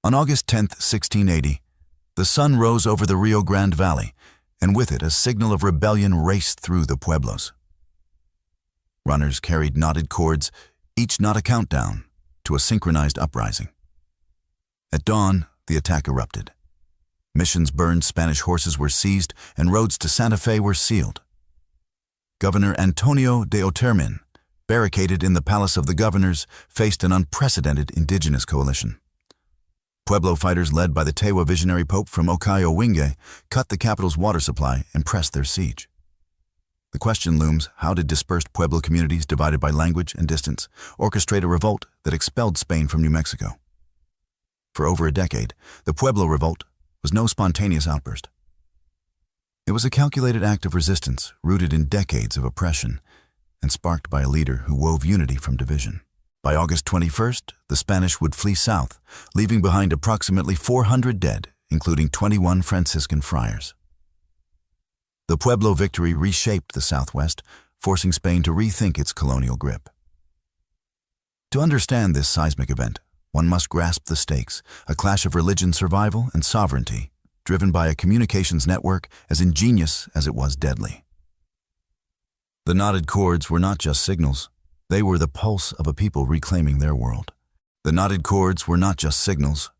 On August 10, 1680, the sun rose over the Rio Grande Valley, and with it a signal of rebellion raced through the pueblos. Runners carried knotted cords, each knot a countdown to a synchronized uprising. At dawn, the attack erupted. Missions burned, Spanish horses were seized, and roads to Santa Fe were sealed. Governor Antonio de Otermín, barricaded in the palace of the governors, faced an unprecedented indigenous coalition. Pueblo fighters led by the Tewa visionary pope from Owinge cut the capital's water supply and pressed their siege. The question looms, how did dispersed Pueblo communities divided by language and distance orchestrate a revolt that expelled Spain from New Mexico? For over a decade, the Pueblo Revolt was no spontaneous outburst. It was a calculated act of resistance rooted in decades of oppression and sparked by a leader who wove unity from division. By August 21st, the Spanish would flee south, leaving behind approximately 400 dead, including 21 Franciscan friars. The Pueblo victory reshaped the Southwest, forcing Spain to rethink its colonial grip. To understand this seismic event, one must grasp the stakes, a clash of religion, survival, and sovereignty, driven by a communications network as ingenious as it was deadly. The knotted cords were not just signals. They were the pulse of a people reclaiming their world. The knotted cords were not just signals.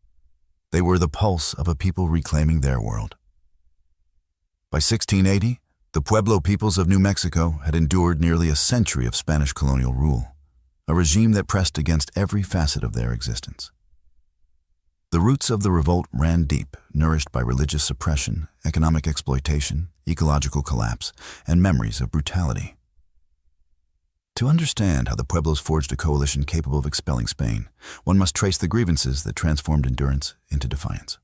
They were the pulse of a people reclaiming their world. By 1680, the Pueblo peoples of New Mexico had endured nearly a century of Spanish colonial rule, a regime that pressed against every facet of their existence. The roots of the revolt ran deep, nourished by religious suppression, economic exploitation, ecological collapse, and memories of brutality. To understand how the Pueblos forged a coalition capable of expelling Spain, one must trace the grievances that transformed endurance into defiance.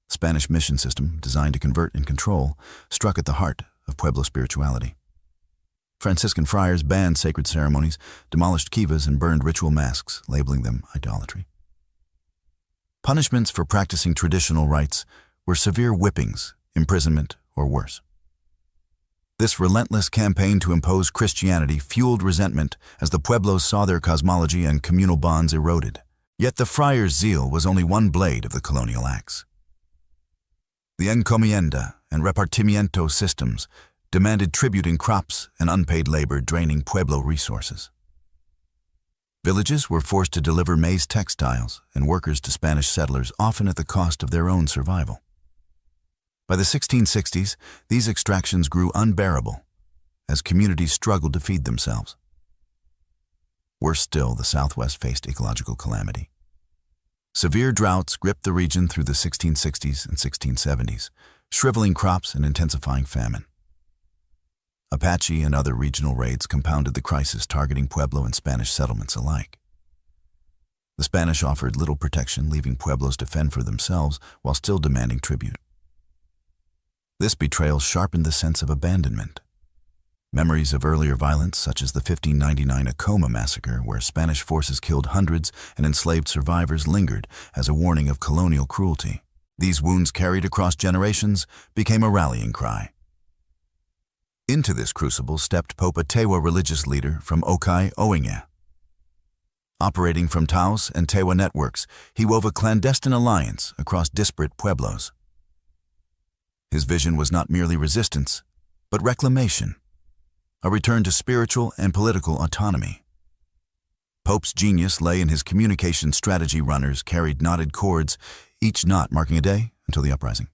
The Spanish mission system, designed to convert and control, struck at the heart of Pueblo spirituality. Franciscan friars banned sacred ceremonies, demolished kivas, and burned ritual masks, labeling them idolatry. Punishments for practicing traditional rites were severe whippings, imprisonment, or worse. This relentless campaign to impose Christianity fueled resentment as the Pueblos saw their cosmology and communal bonds eroded. Yet the friars' zeal was only one blade of the colonial axe. The encomienda and repartimiento systems demanded tribute in crops and unpaid labor, draining Pueblo resources. Villages were forced to deliver maize textiles and workers to Spanish settlers, often at the cost of their own survival. By the 1660s, these extractions grew unbearable as communities struggled to feed themselves. Worse still, the Southwest faced ecological calamity. Severe droughts gripped the region through the 1660s and 1670s, shriveling crops and intensifying famine. Apache and other regional raids compounded the crisis, targeting Pueblo and Spanish settlements alike. The Spanish offered little protection, leaving Pueblos to fend for themselves while still demanding tribute. This betrayal sharpened the sense of abandonment. Memories of earlier violence, such as the 1599 Acoma massacre, where Spanish forces killed hundreds and enslaved survivors, lingered as a warning of colonial cruelty. These wounds, carried across generations, became a rallying cry. Into this crucible stepped Pope, a Tewa religious leader from Owinge. Operating from Taos and Tewa networks, he wove a clandestine alliance across disparate pueblos. His vision was not merely resistance, but reclamation, a return to spiritual and political autonomy. Pope's genius lay in his communication strategy. Runners carried knotted cords, each knot marking a day until the uprising.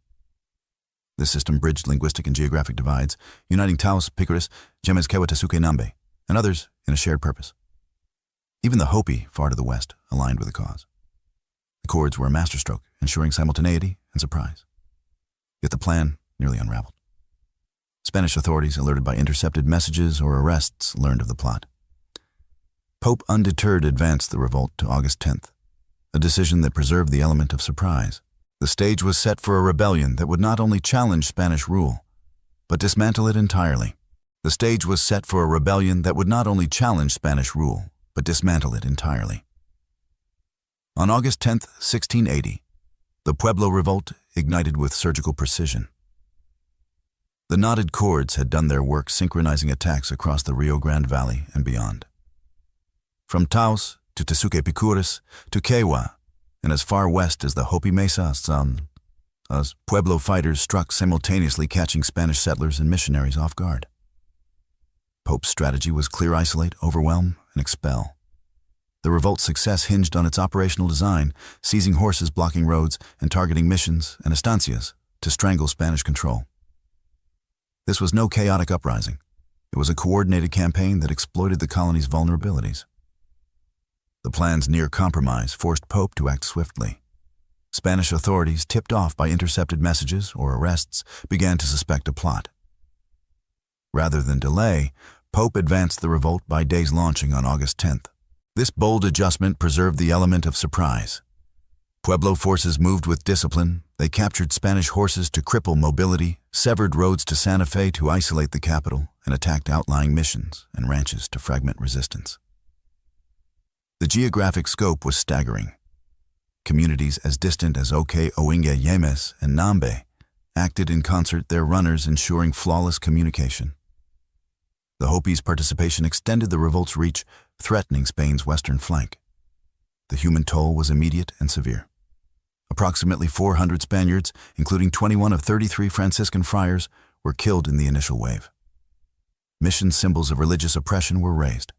This system bridged linguistic and geographic divides, uniting Taos, Picaris, Jemezquewa, Tasuke, Nambe, and others in a shared purpose. Even the Hopi, far to the west, aligned with the cause. The cords were a masterstroke, ensuring simultaneity and surprise. Yet the plan nearly unraveled. Spanish authorities, alerted by intercepted messages or arrests, learned of the plot. Pope, undeterred, advanced the revolt to August 10th, a decision that preserved the element of surprise. The stage was set for a rebellion that would not only challenge Spanish rule, but dismantle it entirely. The stage was set for a rebellion that would not only challenge Spanish rule, but dismantle it entirely. On August 10th, 1680, the Pueblo Revolt ignited with surgical precision. The knotted cords had done their work, synchronizing attacks across the Rio Grande Valley and beyond. From Taos to Tasuke Picuras to Tewa and as far west as the Hopi Mesa, as Pueblo fighters struck simultaneously, catching Spanish settlers and missionaries off guard. Pope's strategy was clear: isolate, overwhelm, and expel. The revolt's success hinged on its operational design, seizing horses, blocking roads, and targeting missions and estancias to strangle Spanish control. This was no chaotic uprising. It was a coordinated campaign that exploited the colony's vulnerabilities. The plan's near compromise forced Pope to act swiftly. Spanish authorities, tipped off by intercepted messages or arrests, began to suspect a plot. Rather than delay, Pope advanced the revolt by days, launching on August 10th. This bold adjustment preserved the element of surprise. Pueblo forces moved with discipline. They captured Spanish horses to cripple mobility, severed roads to Santa Fe to isolate the capital, and attacked outlying missions and ranches to fragment resistance. The geographic scope was staggering. Communities as distant as Oke, Owinge, Yemes, and Nambe acted in concert, their runners ensuring flawless communication. The Hopi's participation extended the revolt's reach, threatening Spain's western flank. The human toll was immediate and severe. Approximately 400 Spaniards, including 21 of 33 Franciscan friars, were killed in the initial wave. Mission symbols of religious oppression were raised.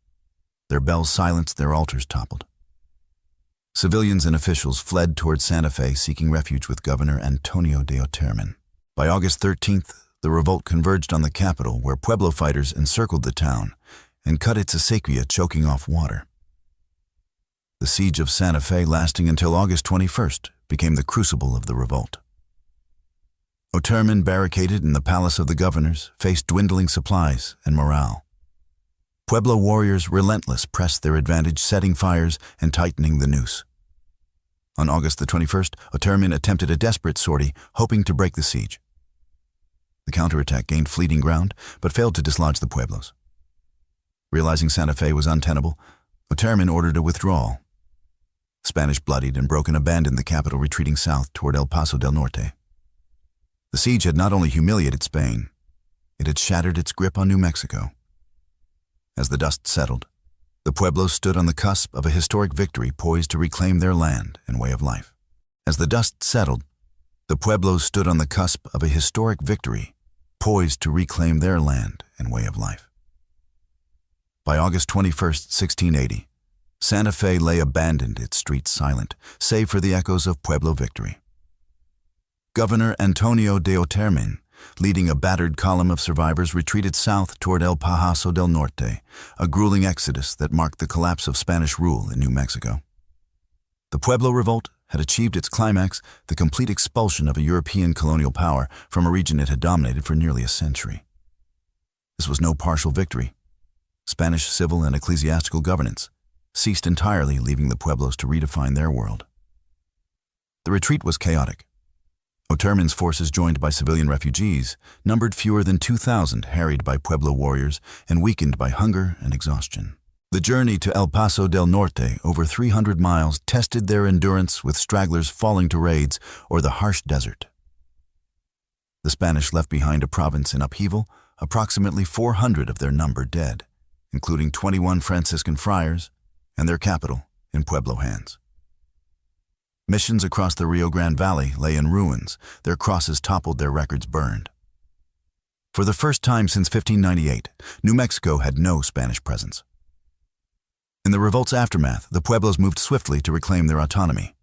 Their bells silenced, their altars toppled. Civilians and officials fled towards Santa Fe, seeking refuge with Governor Antonio de Otermín. By August 13th, the revolt converged on the capital, where Pueblo fighters encircled the town and cut its acequia, choking off water. The siege of Santa Fe, lasting until August 21st, became the crucible of the revolt. Otermín, barricaded in the palace of the governors, faced dwindling supplies and morale. Pueblo warriors, relentless, pressed their advantage, setting fires and tightening the noose. On August the 21st, Otermín attempted a desperate sortie, hoping to break the siege. The counterattack gained fleeting ground, but failed to dislodge the Pueblos. Realizing Santa Fe was untenable, Otermín ordered a withdrawal. Spanish bloodied and broken abandoned the capital, retreating south toward El Paso del Norte. The siege had not only humiliated Spain, it had shattered its grip on New Mexico. As the dust settled, the Pueblos stood on the cusp of a historic victory, poised to reclaim their land and way of life. As the dust settled, the Pueblos stood on the cusp of a historic victory, poised to reclaim their land and way of life. By August 21st, 1680, Santa Fe lay abandoned, its streets silent, save for the echoes of Pueblo victory. Governor Antonio de Otermín, leading a battered column of survivors, retreated south toward El Paso del Norte, a grueling exodus that marked the collapse of Spanish rule in New Mexico. The Pueblo Revolt had achieved its climax, the complete expulsion of a European colonial power from a region it had dominated for nearly a century. This was no partial victory. Spanish civil and ecclesiastical governance ceased entirely, leaving the Pueblos to redefine their world. The retreat was chaotic. Otermín's forces, joined by civilian refugees, numbered fewer than 2,000, harried by Pueblo warriors and weakened by hunger and exhaustion. The journey to El Paso del Norte, over 300 miles, tested their endurance, with stragglers falling to raids or the harsh desert. The Spanish left behind a province in upheaval, approximately 400 of their number dead, including 21 Franciscan friars, and their capital in Pueblo hands. Missions across the Rio Grande Valley lay in ruins, their crosses toppled, their records burned. For the first time since 1598, New Mexico had no Spanish presence. In the revolt's aftermath, the Pueblos moved swiftly to reclaim their autonomy.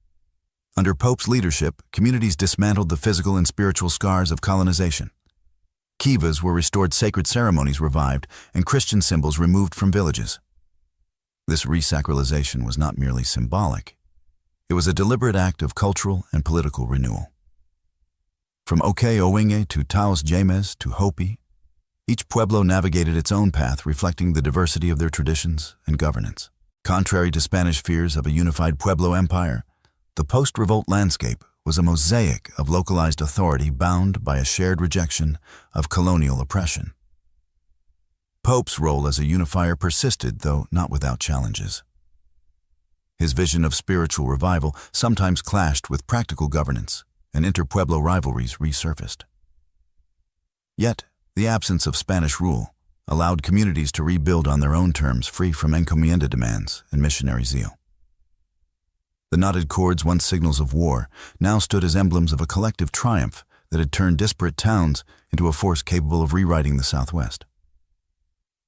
Under Pope's leadership, communities dismantled the physical and spiritual scars of colonization. Kivas were restored, sacred ceremonies revived, and Christian symbols removed from villages. This resacralization was not merely symbolic. It was a deliberate act of cultural and political renewal. From Oke Owinge to Taos James to Hopi, each Pueblo navigated its own path, reflecting the diversity of their traditions and governance. Contrary to Spanish fears of a unified Pueblo empire, the post-revolt landscape was a mosaic of localized authority bound by a shared rejection of colonial oppression. Pope's role as a unifier persisted, though not without challenges. His vision of spiritual revival sometimes clashed with practical governance, and inter-Pueblo rivalries resurfaced. Yet, the absence of Spanish rule allowed communities to rebuild on their own terms, free from encomienda demands and missionary zeal. The knotted cords, once signals of war, now stood as emblems of a collective triumph that had turned disparate towns into a force capable of rewriting the Southwest.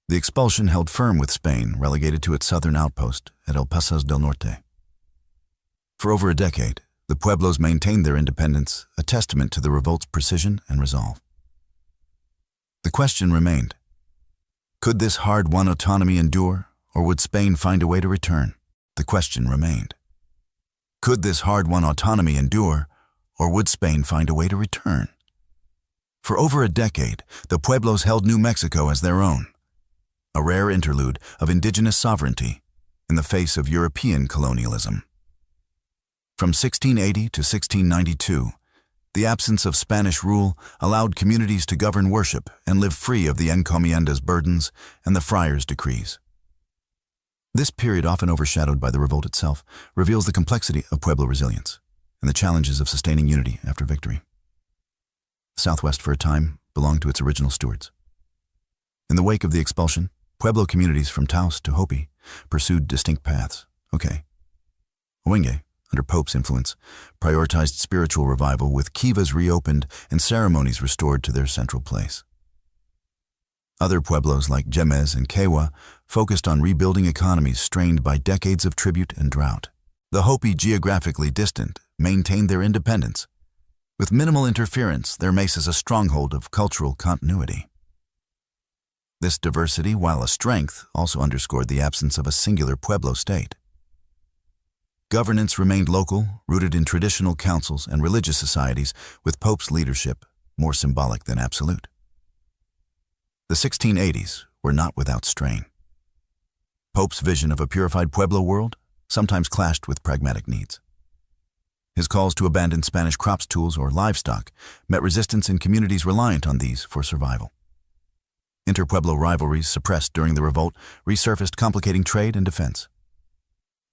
The expulsion held firm with Spain, relegated to its southern outpost at El Paso del Norte. For over a decade, the Pueblos maintained their independence, a testament to the revolt's precision and resolve. The question remained: could this hard-won autonomy endure, or would Spain find a way to return? The question remained. Could this hard-won autonomy endure, or would Spain find a way to return? For over a decade, the Pueblos held New Mexico as their own, a rare interlude of indigenous sovereignty in the face of European colonialism. From 1680 to 1692, the absence of Spanish rule allowed communities to govern worship and live free of the encomienda's burdens and the friars' decrees. This period, often overshadowed by the revolt itself, reveals the complexity of Pueblo resilience and the challenges of sustaining unity after victory. The Southwest, for a time, belonged to its original stewards. In the wake of the expulsion, Pueblo communities from Taos to Hopi pursued distinct paths. Owenge, under Pope's influence, prioritized spiritual revival with kivas reopened and ceremonies restored to their central place. Other Pueblos like Jemez and Tewa focused on rebuilding economies strained by decades of tribute and drought. The Hopi, geographically distant, maintained their independence. With minimal interference, their mesa is a stronghold of cultural continuity. This diversity, while a strength, also underscored the absence of a singular Pueblo state. Governance remained local, rooted in traditional councils and religious societies, with Pope's leadership more symbolic than absolute. The 1680s were not without strain. Pope's vision of a purified Pueblo world sometimes clashed with pragmatic needs. His calls to abandon Spanish crops, tools, or livestock met resistance in communities reliant on these for survival. Inter-Pueblo rivalries suppressed during the revolt resurfaced, complicating trade and defense.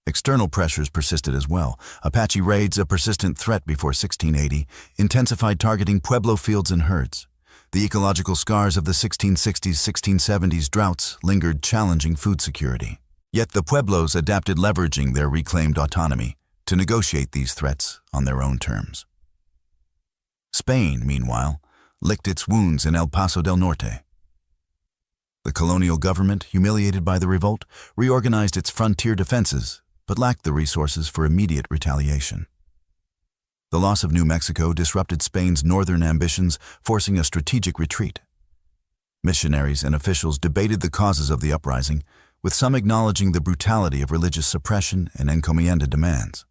External pressures persisted as well. Apache raids, a persistent threat before 1680, intensified targeting Pueblo fields and herds. The ecological scars of the 1660s-1670s droughts lingered, challenging food security. Yet the Pueblos adapted, leveraging their reclaimed autonomy to negotiate these threats on their own terms. Spain, meanwhile, licked its wounds in El Paso del Norte. The colonial government, humiliated by the revolt, reorganized its frontier defenses, but lacked the resources for immediate retaliation. The loss of New Mexico disrupted Spain's northern ambitions, forcing a strategic retreat. Missionaries and officials debated the causes of the uprising, with some acknowledging the brutality of religious suppression and encomienda demands.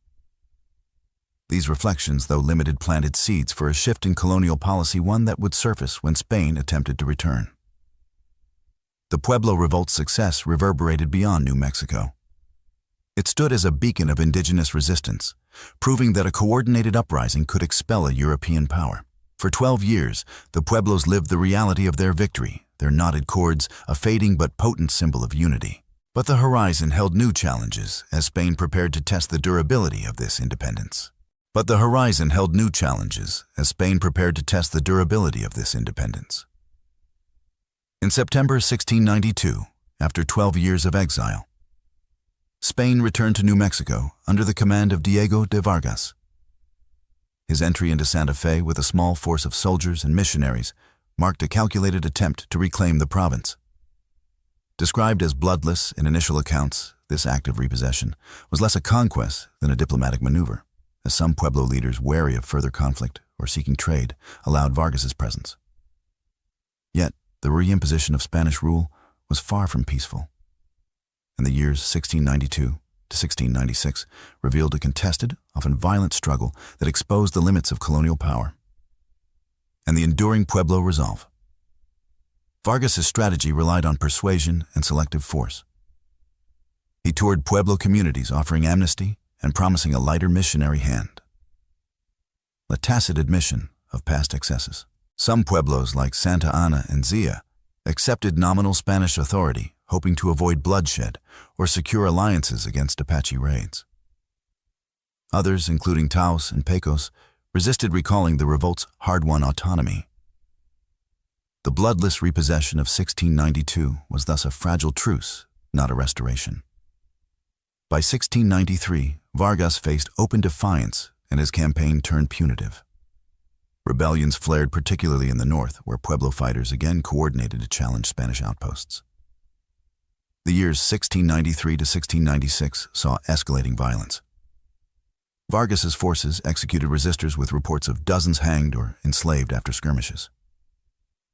These reflections, though limited, planted seeds for a shift in colonial policy, one that would surface when Spain attempted to return. The Pueblo Revolt's success reverberated beyond New Mexico. It stood as a beacon of indigenous resistance, proving that a coordinated uprising could expel a European power. For 12 years, the Pueblos lived the reality of their victory, their knotted cords a fading but potent symbol of unity. But the horizon held new challenges as Spain prepared to test the durability of this independence. In September 1692, after 12 years of exile, Spain returned to New Mexico under the command of Diego de Vargas. His entry into Santa Fe with a small force of soldiers and missionaries marked a calculated attempt to reclaim the province. Described as bloodless in initial accounts, this act of repossession was less a conquest than a diplomatic maneuver, as some Pueblo leaders, wary of further conflict or seeking trade, allowed Vargas's presence. Yet, the reimposition of Spanish rule was far from peaceful. And the years 1692 to 1696 revealed a contested, often violent struggle that exposed the limits of colonial power and the enduring Pueblo resolve. Vargas's strategy relied on persuasion and selective force. He toured Pueblo communities, offering amnesty and promising a lighter missionary hand. A tacit admission of past excesses. Some Pueblos, like Santa Ana and Zia, accepted nominal Spanish authority, hoping to avoid bloodshed or secure alliances against Apache raids. Others, including Taos and Pecos, resisted recalling the revolt's hard-won autonomy. The bloodless repossession of 1692 was thus a fragile truce, not a restoration. By 1693, Vargas faced open defiance and his campaign turned punitive. Rebellions flared particularly in the north, where Pueblo fighters again coordinated to challenge Spanish outposts. The years 1693 to 1696 saw escalating violence. Vargas's forces executed resistors with reports of dozens hanged or enslaved after skirmishes.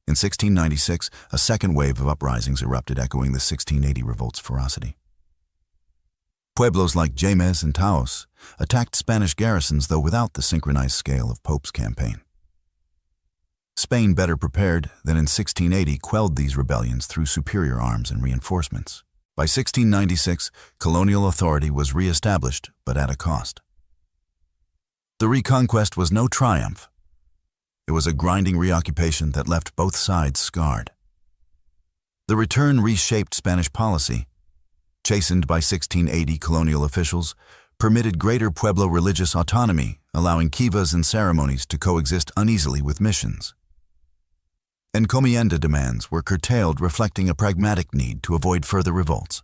In 1696, a second wave of uprisings erupted, echoing the 1680 revolt's ferocity. Pueblos like Jemez and Taos attacked Spanish garrisons, though without the synchronized scale of Pope's campaign. Spain, better prepared than in 1680, quelled these rebellions through superior arms and reinforcements. By 1696, colonial authority was re-established, but at a cost. The reconquest was no triumph. It was a grinding reoccupation that left both sides scarred. The return reshaped Spanish policy. Chastened by 1680 colonial officials, permitted greater Pueblo religious autonomy, allowing kivas and ceremonies to coexist uneasily with missions. Encomienda demands were curtailed, reflecting a pragmatic need to avoid further revolts.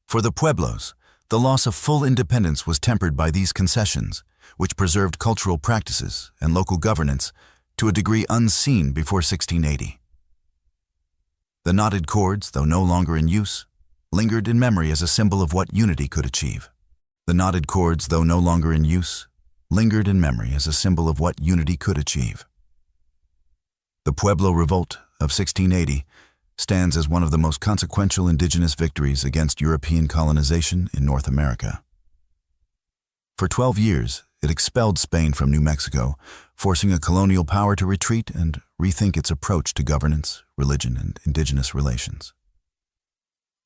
For the Pueblos, the loss of full independence was tempered by these concessions, which preserved cultural practices and local governance to a degree unseen before 1680. The knotted cords, though no longer in use, lingered in memory as a symbol of what unity could achieve. The knotted cords, though no longer in use, lingered in memory as a symbol of what unity could achieve. The Pueblo Revolt of 1680 stands as one of the most consequential indigenous victories against European colonization in North America. For 12 years, it expelled Spain from New Mexico, forcing a colonial power to retreat and rethink its approach to governance, religion, and indigenous relations.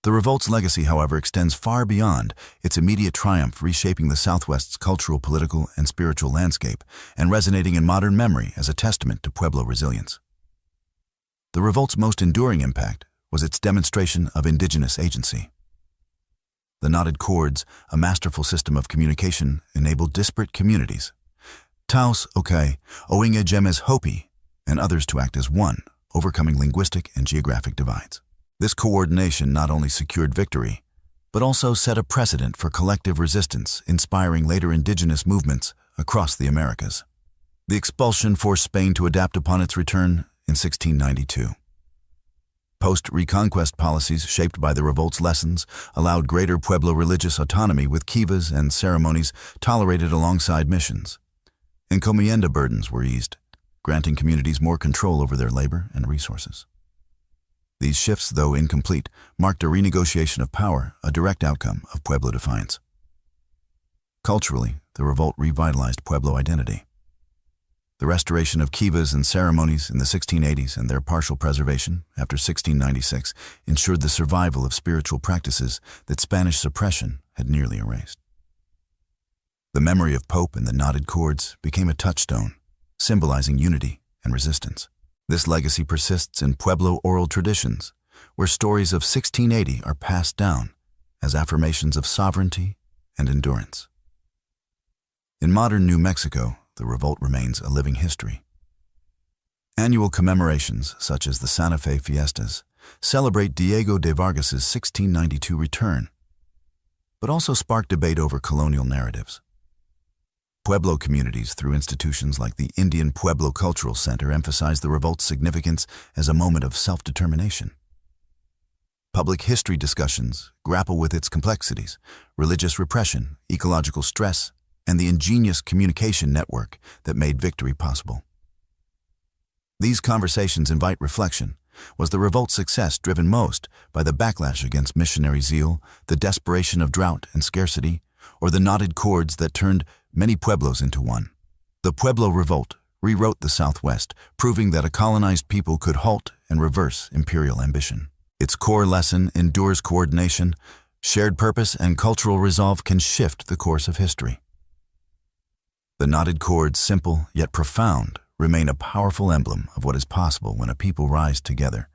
The revolt's legacy, however, extends far beyond its immediate triumph, reshaping the Southwest's cultural, political, and spiritual landscape, and resonating in modern memory as a testament to Pueblo resilience. The revolt's most enduring impact was its demonstration of indigenous agency. The knotted cords, a masterful system of communication, enabled disparate communities, Taos, Okai, Oinga Jemez Hopi, and others to act as one, overcoming linguistic and geographic divides. This coordination not only secured victory, but also set a precedent for collective resistance, inspiring later indigenous movements across the Americas. The expulsion forced Spain to adapt upon its return in 1692. Post-reconquest policies shaped by the revolt's lessons allowed greater Pueblo religious autonomy, with kivas and ceremonies tolerated alongside missions. Encomienda burdens were eased, granting communities more control over their labor and resources. These shifts, though incomplete, marked a renegotiation of power, a direct outcome of Pueblo defiance. Culturally, the revolt revitalized Pueblo identity. The restoration of kivas and ceremonies in the 1680s and their partial preservation after 1696 ensured the survival of spiritual practices that Spanish suppression had nearly erased. The memory of Pope and the knotted cords became a touchstone, symbolizing unity and resistance. This legacy persists in Pueblo oral traditions, where stories of 1680 are passed down as affirmations of sovereignty and endurance. In modern New Mexico, the revolt remains a living history. Annual commemorations, such as the Santa Fe Fiestas, celebrate Diego de Vargas's 1692 return, but also spark debate over colonial narratives. Pueblo communities, through institutions like the Indian Pueblo Cultural Center, emphasize the revolt's significance as a moment of self-determination. Public history discussions grapple with its complexities, religious repression, ecological stress, and the ingenious communication network that made victory possible. These conversations invite reflection. Was the revolt's success driven most by the backlash against missionary zeal, the desperation of drought and scarcity, or the knotted cords that turned many pueblos into one? The Pueblo Revolt rewrote the Southwest, proving that a colonized people could halt and reverse imperial ambition. Its core lesson endures: coordination, shared purpose, and cultural resolve can shift the course of history. The knotted cords, simple yet profound, remain a powerful emblem of what is possible when a people rise together.